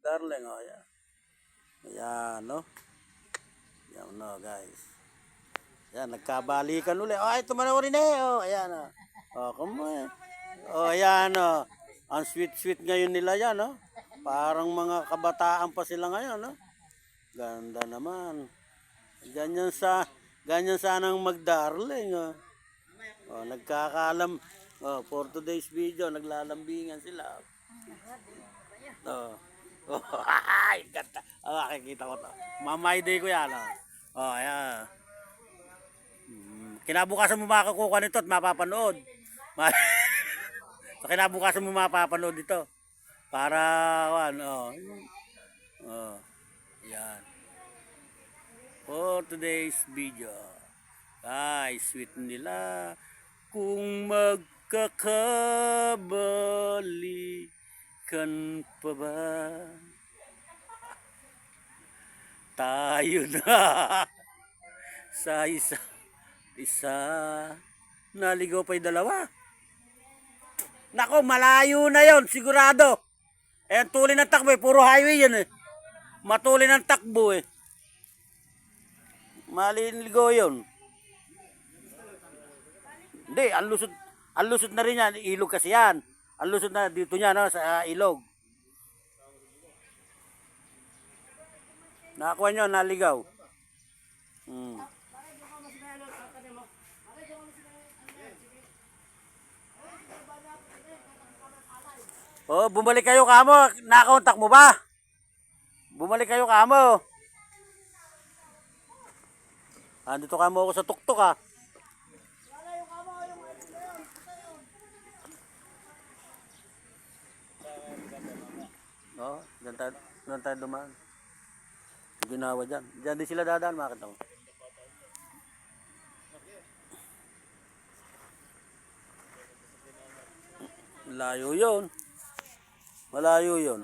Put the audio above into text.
Darling, oh, yan. Ayan, no? Yan, no, guys. Yan, nagkabalikan uli. Oh, ito manoorin eh. Oh, ayan, oh. Oh, kumain. Oh, ayan, oh. Ang sweet-sweet ngayon nila yan, no? Parang mga kabataan pa sila ngayon, no? Ganda naman. Ganyan sanang magdarling, oh. Oh, nagkakalam. Oh, for today's video, naglalambingan sila. Oh. Oh, ay, ganda. Oh, nakikita ko to. Mamay day ko yan, oh. Oh, ayan. Kinabukasan mo makakuha nito at mapapanood. So, kinabukasan mo mapapanood ito. Para, ano, oh, yan. For today's video. Ay, sweet nila. Kung magkakabalikan pa ba, tayo na sa isa naligaw pa yung dalawa. Nako, malayo na yon sigurado. Eh, ang tuloy ng takbo eh, puro highway yan eh. Matuloy ng takbo eh. Maliligaw yun. Hindi, ang lusot na rin yan, ilog kasi yan. Ang lusot na dito niya, no, sa ilog. Nakakuha nyo, naligaw. Oh, bumalik kayo kamo. Nakontak mo ba? Bumalik kayo kamo. Andito kamo ako sa tuktok ah. Oh, dyan tayo dumaan. Ginawa dyan. Dyan din sila dadaan, makita mo. Malayo yun. Malayo yun.